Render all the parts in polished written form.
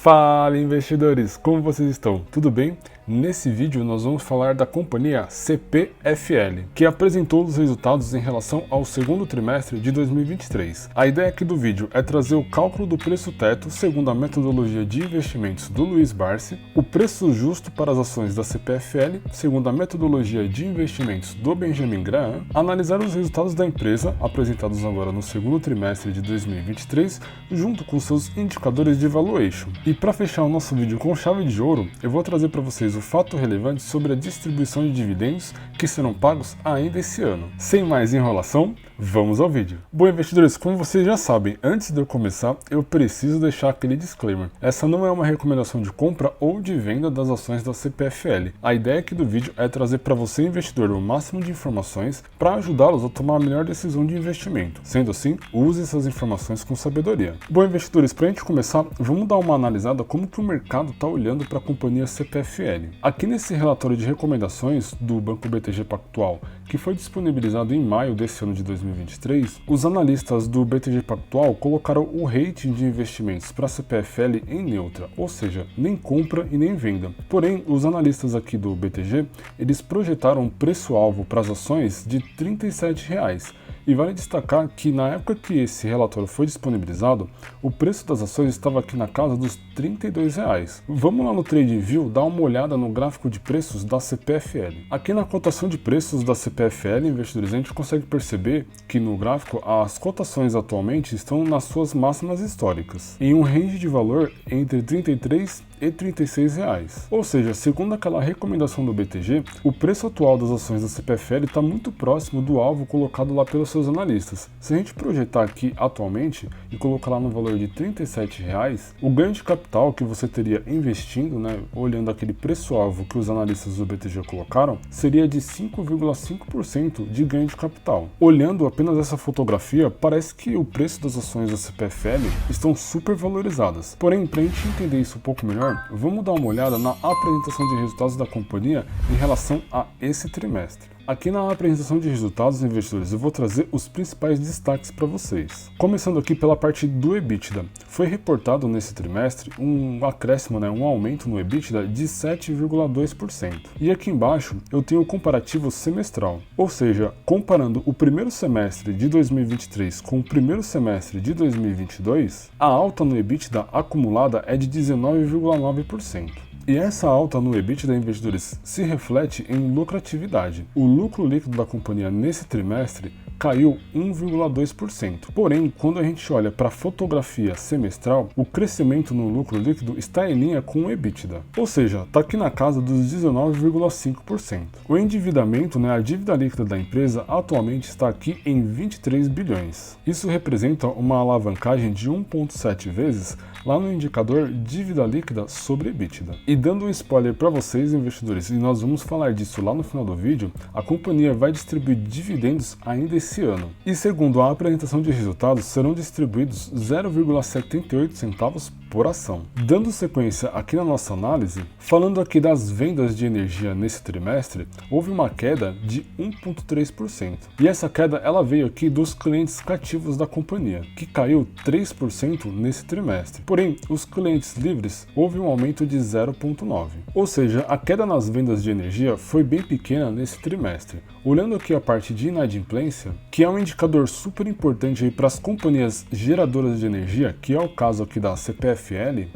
Fala investidores, como vocês estão? Tudo bem? Nesse vídeo nós vamos falar da companhia CPFL, que apresentou os resultados em relação ao segundo trimestre de 2023. A ideia aqui do vídeo é trazer o cálculo do preço teto segundo a metodologia de investimentos do Luiz Barsi, o preço justo para as ações da CPFL segundo a metodologia de investimentos do Benjamin Graham, analisar os resultados da empresa apresentados agora no segundo trimestre de 2023 junto com seus indicadores de valuation. E para fechar o nosso vídeo com chave de ouro, eu vou trazer para vocês o fato relevante sobre a distribuição de dividendos que serão pagos ainda esse ano. Sem mais enrolação, vamos ao vídeo. Bom, investidores, como vocês já sabem, antes de eu começar, eu preciso deixar aquele disclaimer. Essa não é uma recomendação de compra ou de venda das ações da CPFL. A ideia aqui do vídeo é trazer para você, investidor, o máximo de informações para ajudá-los a tomar a melhor decisão de investimento. Sendo assim, use essas informações com sabedoria. Bom, investidores, para a gente começar, vamos dar uma analisada como que o mercado está olhando para a companhia CPFL. Aqui nesse relatório de recomendações do Banco BTG Pactual, que foi disponibilizado em maio desse ano de 2023, os analistas do BTG Pactual colocaram o rating de investimentos para a CPFL em neutra, ou seja, nem compra e nem venda. Porém, os analistas aqui do BTG, eles projetaram um preço-alvo para as ações de R$ 37,00. E vale destacar que na época que esse relatório foi disponibilizado, o preço das ações estava aqui na casa dos R$ 32,00. Vamos lá no TradingView dar uma olhada no gráfico de preços da CPFL. Aqui na cotação de preços da CPFL, investidores, a gente consegue perceber que no gráfico as cotações atualmente estão nas suas máximas históricas, em um range de valor entre R$ 33 e R$ 36,00. Ou seja, segundo aquela recomendação do BTG, o preço atual das ações da CPFL está muito próximo do alvo colocado lá pelos seus analistas. Se a gente projetar aqui atualmente e colocar lá no valor de R$ 37,00, o ganho de capital que você teria investindo, olhando aquele preço-alvo que os analistas do BTG colocaram, seria de 5,5% de ganho de capital. Olhando apenas essa fotografia, parece que o preço das ações da CPFL estão super valorizadas. Porém, para a gente entender isso um pouco melhor, vamos dar uma olhada na apresentação de resultados da companhia em relação a esse trimestre. Aqui na apresentação de resultados, investidores, eu vou trazer os principais destaques para vocês. Começando aqui pela parte do EBITDA. Foi reportado nesse trimestre um acréscimo, um aumento no EBITDA de 7,2%. E aqui embaixo eu tenho o comparativo semestral, ou seja, comparando o primeiro semestre de 2023 com o primeiro semestre de 2022, a alta no EBITDA acumulada é de 19,9%. E essa alta no EBITDA, investidores, se reflete em lucratividade. O lucro líquido da companhia nesse trimestre caiu 1,2%. Porém, quando a gente olha para a fotografia semestral, o crescimento no lucro líquido está em linha com o EBITDA, ou seja, está aqui na casa dos 19,5%. O endividamento, a dívida líquida da empresa, atualmente está aqui em 23 bilhões. Isso representa uma alavancagem de 1,7 vezes lá no indicador dívida líquida sobre EBITDA. E dando um spoiler para vocês, investidores, e nós vamos falar disso lá no final do vídeo, a companhia vai distribuir dividendos ainda esse ano. E segundo a apresentação de resultados, serão distribuídos 0,78 centavos por ação. Dando sequência aqui na nossa análise, falando aqui das vendas de energia nesse trimestre, houve uma queda de 1,3%. E essa queda ela veio aqui dos clientes cativos da companhia, que caiu 3% nesse trimestre. Porém, os clientes livres houve um aumento de 0,9%. Ou seja, a queda nas vendas de energia foi bem pequena nesse trimestre. Olhando aqui a parte de inadimplência, que é um indicador super importante para as companhias geradoras de energia, que é o caso aqui da CPFL,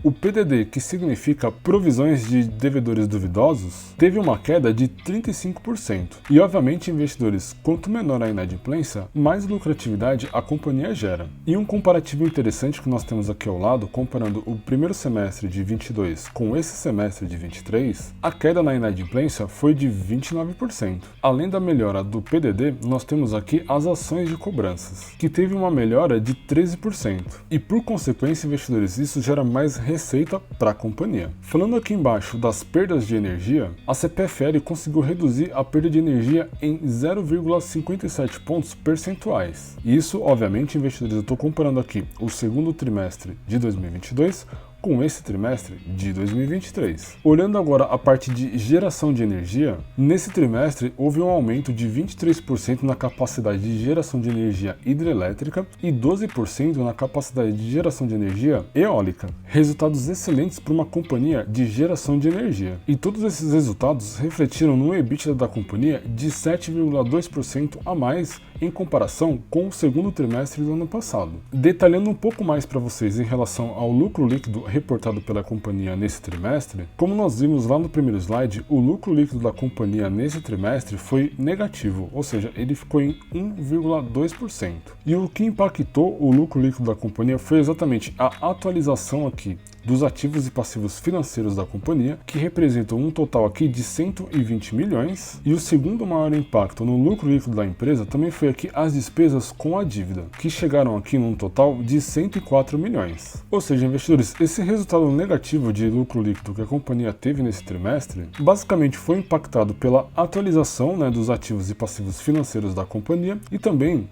o PDD, que significa provisões de devedores duvidosos, teve uma queda de 35%. E obviamente, investidores, quanto menor a inadimplência, mais lucratividade a companhia gera. E um comparativo interessante que nós temos aqui ao lado, comparando o primeiro semestre de 22 com esse semestre de 23, a queda na inadimplência foi de 29%. Além da melhora do PDD, nós temos aqui as ações de cobranças, que teve uma melhora de 13%. E por consequência, investidores, isso gera mais receita para a companhia. Falando aqui embaixo das perdas de energia, a CPFL conseguiu reduzir a perda de energia em 0,57 pontos percentuais. E isso, obviamente, investidores, eu estou comparando aqui o segundo trimestre de 2022 com esse trimestre de 2023. Olhando agora a parte de geração de energia, nesse trimestre houve um aumento de 23% na capacidade de geração de energia hidrelétrica e 12% na capacidade de geração de energia eólica. Resultados excelentes para uma companhia de geração de energia. E todos esses resultados refletiram no EBITDA da companhia de 7,2% a mais em comparação com o segundo trimestre do ano passado. Detalhando um pouco mais para vocês em relação ao lucro líquido reportado pela companhia nesse trimestre, como nós vimos lá no primeiro slide, o lucro líquido da companhia nesse trimestre foi negativo, ou seja, ele ficou em 1,2%. E o que impactou o lucro líquido da companhia foi exatamente a atualização aqui dos ativos e passivos financeiros da companhia, que representam um total aqui de 120 milhões, e o segundo maior impacto no lucro líquido da empresa também foi aqui as despesas com a dívida, que chegaram aqui num total de 104 milhões. Ou seja, investidores, esse resultado negativo de lucro líquido que a companhia teve nesse trimestre, basicamente foi impactado pela atualização, dos ativos e passivos financeiros da companhia e também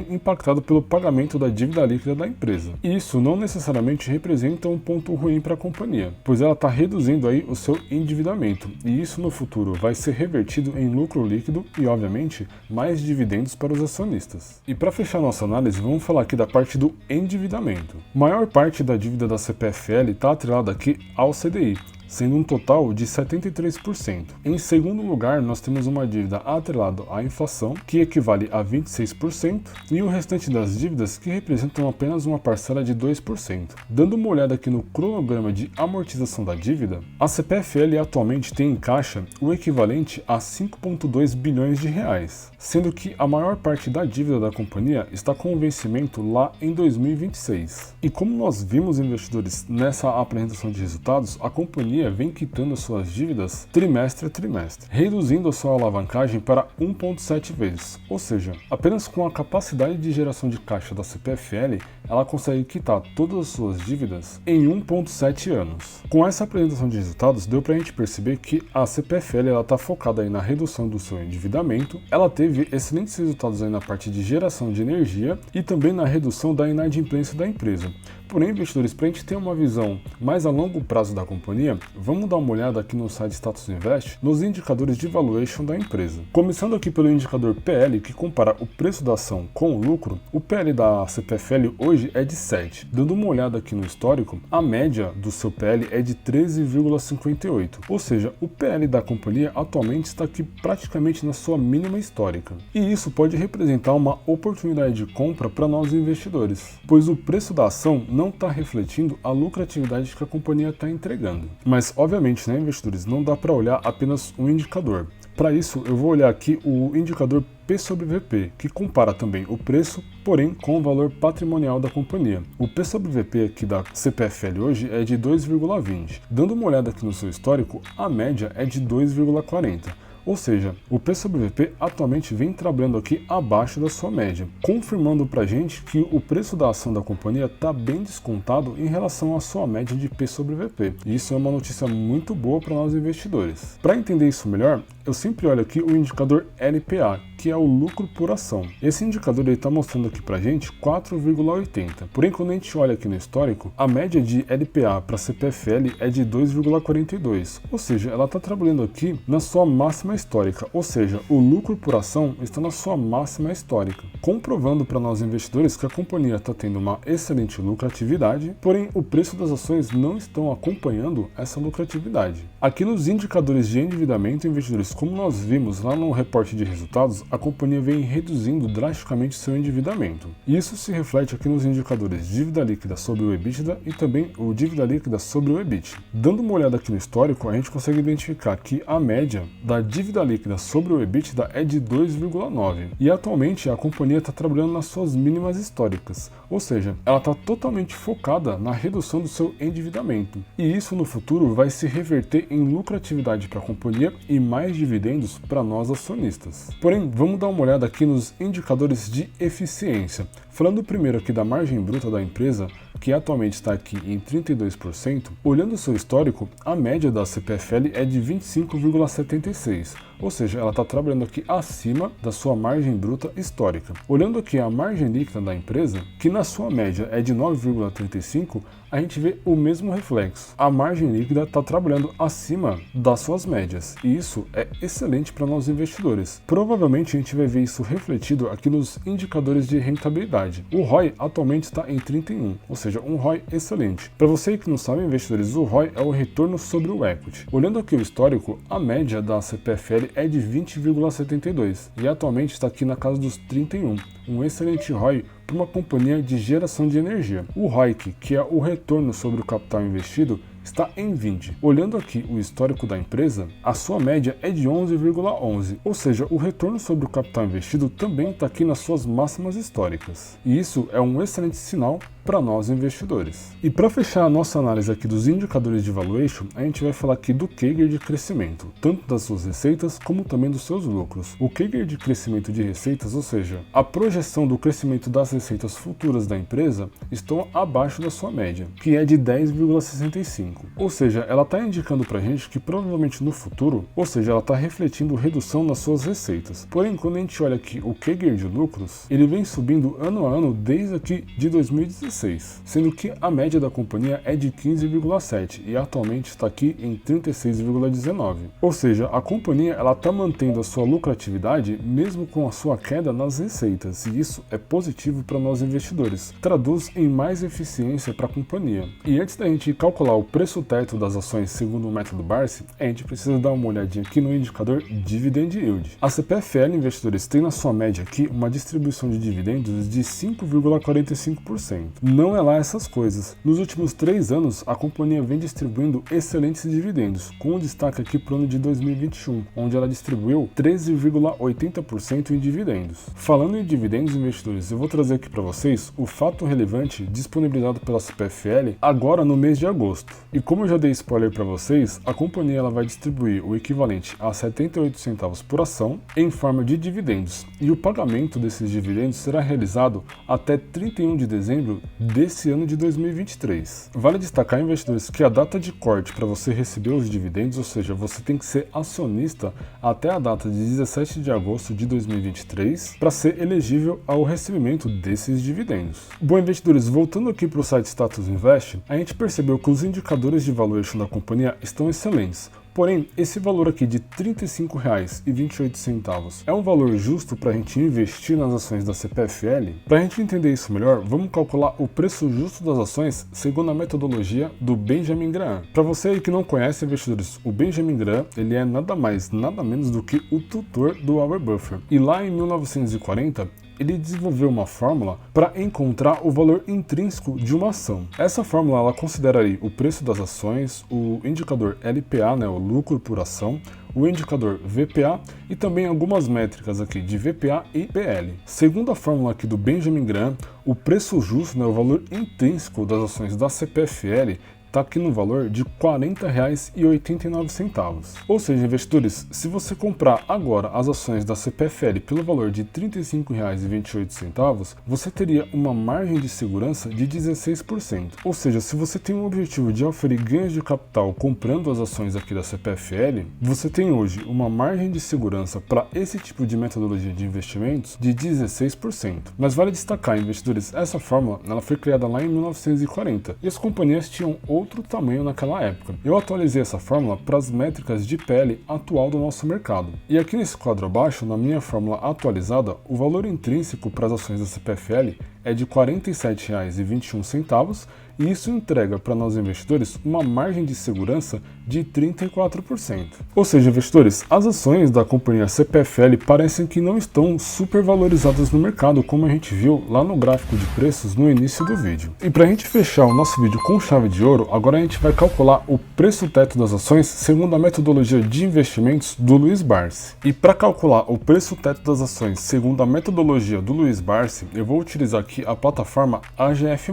impactado pelo pagamento da dívida líquida da empresa. E isso não necessariamente representa um ponto ruim para a companhia, pois ela está reduzindo aí o seu endividamento, e isso no futuro vai ser revertido em lucro líquido e, obviamente, mais dividendos para os acionistas. E para fechar nossa análise, vamos falar aqui da parte do endividamento. Maior parte da dívida da CPFL está atrelada aqui ao CDI, sendo um total de 73%. Em segundo lugar, nós temos uma dívida atrelada à inflação, que equivale a 26%, e o restante das dívidas que representam apenas uma parcela de 2%. Dando uma olhada aqui no cronograma de amortização da dívida, a CPFL atualmente tem em caixa o equivalente a 5,2 bilhões de reais, sendo que a maior parte da dívida da companhia está com vencimento lá em 2026. E como nós vimos, investidores, nessa apresentação de resultados, a companhia vem quitando suas dívidas trimestre a trimestre, reduzindo a sua alavancagem para 1,7 vezes, ou seja, apenas com a capacidade de geração de caixa da CPFL, ela consegue quitar todas as suas dívidas em 1,7 anos. Com essa apresentação de resultados, deu para a gente perceber que a CPFL está focada aí na redução do seu endividamento, ela teve excelentes resultados aí na parte de geração de energia e também na redução da inadimplência da empresa. Porém, investidores, para a gente ter uma visão mais a longo prazo da companhia, vamos dar uma olhada aqui no site Status Invest nos indicadores de valuation da empresa. Começando aqui pelo indicador PL, que compara o preço da ação com o lucro, o PL da CPFL hoje é de 7. Dando uma olhada aqui no histórico, a média do seu PL é de 13,58, ou seja, o PL da companhia atualmente está aqui praticamente na sua mínima histórica. E isso pode representar uma oportunidade de compra para nós investidores, pois o preço da ação não está refletindo a lucratividade que a companhia está entregando. Mas, obviamente, investidores, não dá para olhar apenas um indicador. Para isso, eu vou olhar aqui o indicador P sobre VP, que compara também o preço, porém com o valor patrimonial da companhia. O P sobre VP aqui da CPFL hoje é de 2,20. Dando uma olhada aqui no seu histórico, a média é de 2,40. Ou seja, o P sobre VP atualmente vem trabalhando aqui abaixo da sua média, confirmando pra gente que o preço da ação da companhia está bem descontado em relação à sua média de P sobre VP. E isso é uma notícia muito boa para nós investidores. Para entender isso melhor, eu sempre olho aqui o indicador LPA, que é o lucro por ação. Esse indicador está mostrando aqui pra gente 4,80. Porém, quando a gente olha aqui no histórico, a média de LPA para CPFL é de 2,42. Ou seja, ela está trabalhando aqui na sua máxima histórica, ou seja, o lucro por ação está na sua máxima histórica, comprovando para nós investidores que a companhia está tendo uma excelente lucratividade, porém o preço das ações não estão acompanhando essa lucratividade. Aqui nos indicadores de endividamento, investidores, como nós vimos lá no reporte de resultados, a companhia vem reduzindo drasticamente seu endividamento. Isso se reflete aqui nos indicadores dívida líquida sobre o EBITDA e também o dívida líquida sobre o EBIT. Dando uma olhada aqui no histórico, a gente consegue identificar que a média da dívida líquida sobre o EBITDA é de 2,9 e atualmente a companhia está trabalhando nas suas mínimas históricas, ou seja, ela está totalmente focada na redução do seu endividamento, e isso no futuro vai se reverter em lucratividade para a companhia e mais dividendos para nós acionistas. Porém, vamos dar uma olhada aqui nos indicadores de eficiência. Falando primeiro aqui da margem bruta da empresa, que atualmente está aqui em 32%, olhando o seu histórico, a média da CPFL é de 25,76%, ou seja, ela está trabalhando aqui acima da sua margem bruta histórica. Olhando aqui a margem líquida da empresa, que na sua média é de 9,35%, a gente vê o mesmo reflexo. A margem líquida está trabalhando acima das suas médias, e isso é excelente para nós investidores. Provavelmente a gente vai ver isso refletido aqui nos indicadores de rentabilidade. O ROI atualmente está em 31, ou seja, um ROI excelente. Para você que não sabe, investidores, o ROI é o retorno sobre o equity. Olhando aqui o histórico, a média da CPFL é de 20,72 e atualmente está aqui na casa dos 31, um excelente ROI para uma companhia de geração de energia. O ROIC, que é o retorno sobre o capital investido, está em 20. Olhando aqui o histórico da empresa, a sua média é de 11,11, ou seja, o retorno sobre o capital investido também está aqui nas suas máximas históricas. E isso é um excelente sinal para nós investidores. E para fechar a nossa análise aqui dos indicadores de valuation, a gente vai falar aqui do CAGR de crescimento, tanto das suas receitas como também dos seus lucros. O CAGR de crescimento de receitas, ou seja, a projeção do crescimento das receitas futuras da empresa, estão abaixo da sua média, que é de 10,65. Ou seja, ela está indicando para a gente que provavelmente no futuro, ou seja, ela está refletindo redução nas suas receitas. Porém, quando a gente olha aqui o CAGR de lucros, ele vem subindo ano a ano desde aqui de 2016, sendo que a média da companhia é de 15,7 e atualmente está aqui em 36,19. Ou seja, a companhia ela está mantendo a sua lucratividade mesmo com a sua queda nas receitas, e isso é positivo para nós investidores. Traduz em mais eficiência para a companhia. E antes da gente calcular o preço teto das ações segundo o método Barsi, a gente precisa dar uma olhadinha aqui no indicador Dividend Yield. A CPFL Investidores tem na sua média aqui uma distribuição de dividendos de 5,45%. Não é lá essas coisas. Nos últimos 3 anos, a companhia vem distribuindo excelentes dividendos, com destaque aqui para o ano de 2021, onde ela distribuiu 13,80% em dividendos. Falando em dividendos, investidores, eu vou trazer aqui para vocês o fato relevante disponibilizado pela CPFL agora no mês de agosto. E como eu já dei spoiler para vocês, a companhia ela vai distribuir o equivalente a 78 centavos por ação em forma de dividendos, e o pagamento desses dividendos será realizado até 31 de dezembro desse ano de 2023. Vale destacar, investidores, que a data de corte para você receber os dividendos, ou seja, você tem que ser acionista até a data de 17 de agosto de 2023 para ser elegível ao recebimento desses dividendos. Bom, investidores, voltando aqui para o site Status Invest, a gente percebeu que os indicadores de valuation da companhia estão excelentes. Porém, esse valor aqui de R$ 35,28 é um valor justo para a gente investir nas ações da CPFL? Para a gente entender isso melhor, vamos calcular o preço justo das ações segundo a metodologia do Benjamin Graham. Para você aí que não conhece, investidores, o Benjamin Graham ele é nada mais, nada menos do que o tutor do Warren Buffett. E lá em 1940, ele desenvolveu uma fórmula para encontrar o valor intrínseco de uma ação. Essa fórmula ela considera aí o preço das ações, o indicador LPA, o lucro por ação, o indicador VPA e também algumas métricas aqui de VPA e PL. Segundo a fórmula aqui do Benjamin Graham, o preço justo, o valor intrínseco das ações da CPFL, está aqui no valor de R$ 40,89. Ou seja, investidores, se você comprar agora as ações da CPFL pelo valor de R$ 35,28, você teria uma margem de segurança de 16%. Ou seja, se você tem o objetivo de oferir ganhos de capital comprando as ações aqui da CPFL, você tem hoje uma margem de segurança para esse tipo de metodologia de investimentos de 16%. Mas vale destacar, investidores, essa fórmula ela foi criada lá em 1940 e as companhias tinham outro tamanho naquela época. Eu atualizei essa fórmula para as métricas de PL atual do nosso mercado. E aqui nesse quadro abaixo, na minha fórmula atualizada, o valor intrínseco para as ações da CPFL é de R$ 47,21 e isso entrega para nós investidores uma margem de segurança de 34%. Ou seja, investidores, as ações da companhia CPFL parecem que não estão super valorizadas no mercado, como a gente viu lá no gráfico de preços no início do vídeo. E para a gente fechar o nosso vídeo com chave de ouro, agora a gente vai calcular o preço teto das ações segundo a metodologia de investimentos do Luiz Barsi. E para calcular o preço teto das ações segundo a metodologia do Luiz Barsi, eu vou utilizar aqui aqui a plataforma AGF+.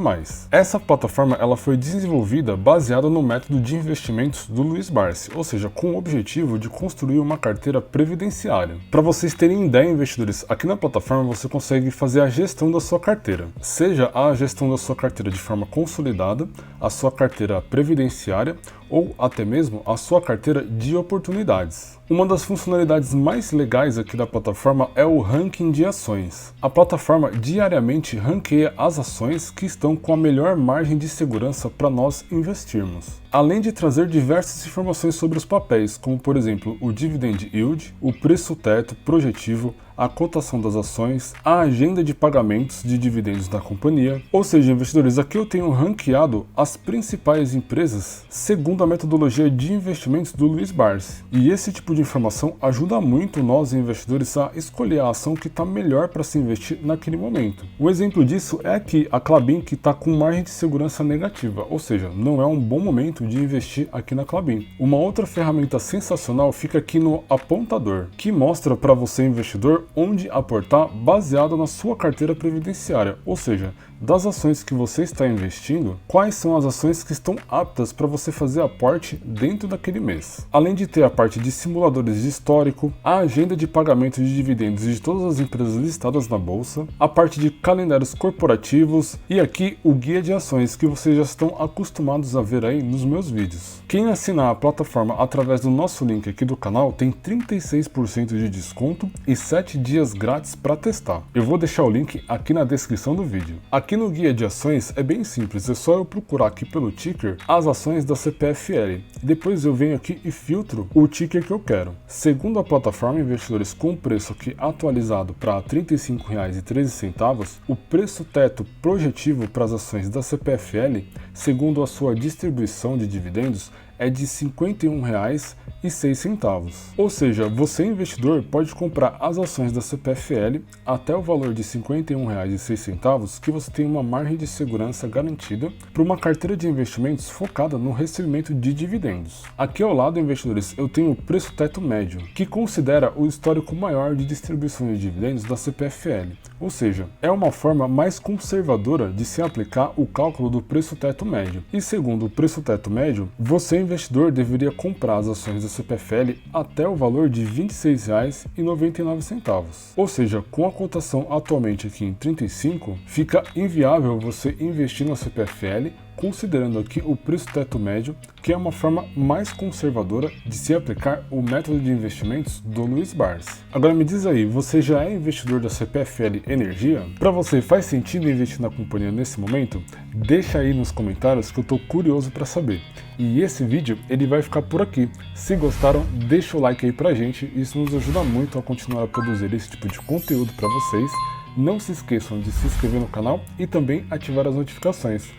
Essa plataforma ela foi desenvolvida baseada no método de investimentos do Luiz Barsi, ou seja, com o objetivo de construir uma carteira previdenciária. Para vocês terem ideia, investidores, aqui na plataforma você consegue fazer a gestão da sua carteira, seja a gestão da sua carteira de forma consolidada, a sua carteira previdenciária ou até mesmo a sua carteira de oportunidades. Uma das funcionalidades mais legais aqui da plataforma é o ranking de ações. A plataforma diariamente ranqueia as ações que estão com a melhor margem de segurança para nós investirmos. Além de trazer diversas informações sobre os papéis, como por exemplo o dividend yield, o preço teto projetivo, a cotação das ações, a agenda de pagamentos de dividendos da companhia. Ou seja, investidores, aqui eu tenho ranqueado as principais empresas segundo a metodologia de investimentos do Luiz Barsi. E esse tipo de informação ajuda muito nós investidores a escolher a ação que está melhor para se investir naquele momento. Um exemplo disso é aqui a Klabin, que está com margem de segurança negativa, ou seja, não é um bom momento de investir aqui na Klabin. Uma outra ferramenta sensacional fica aqui no apontador, que mostra para você, investidor, onde aportar baseado na sua carteira previdenciária, ou seja, das ações que você está investindo, quais são as ações que estão aptas para você fazer aporte dentro daquele mês. Além de ter a parte de simuladores de histórico, a agenda de pagamento de dividendos de todas as empresas listadas na bolsa, a parte de calendários corporativos e aqui o guia de ações que vocês já estão acostumados a ver aí nos meus vídeos. Quem assinar a plataforma através do nosso link aqui do canal tem 36% de desconto e 7 dias grátis para testar. Eu vou deixar o link aqui na descrição do vídeo. Aqui no guia de ações é bem simples, é só eu procurar aqui pelo ticker as ações da CPFL. Depois eu venho aqui e filtro o ticker que eu quero. Segundo a plataforma, investidores, com o preço aqui atualizado para R$ 35,13, o preço teto projetivo para as ações da CPFL, segundo a sua distribuição de dividendos, é de R$ 51,06. Ou seja, você, investidor, pode comprar as ações da CPFL até o valor de R$ 51,06, que você tem uma margem de segurança garantida para uma carteira de investimentos focada no recebimento de dividendos. Aqui ao lado, investidores, eu tenho o preço teto médio, que considera o histórico maior de distribuição de dividendos da CPFL. Ou seja, é uma forma mais conservadora de se aplicar o cálculo do preço teto médio. E segundo o preço teto médio, você, investidor, deveria comprar as ações da CPFL até o valor de R$ 26,99. Ou seja, com a cotação atualmente aqui em 35, fica inviável você investir na CPFL, considerando aqui o preço teto médio, que é uma forma mais conservadora de se aplicar o método de investimentos do Luiz Barsi. Agora me diz aí, você já é investidor da CPFL Energia? Para você, faz sentido investir na companhia nesse momento? Deixa aí nos comentários que eu estou curioso para saber. E esse vídeo ele vai ficar por aqui. Se gostaram, deixa o like aí pra gente, isso nos ajuda muito a continuar a produzir esse tipo de conteúdo para vocês. Não se esqueçam de se inscrever no canal e também ativar as notificações.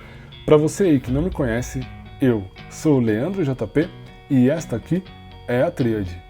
Para você aí que não me conhece, eu sou o Leandro JP e esta aqui é a Tríade.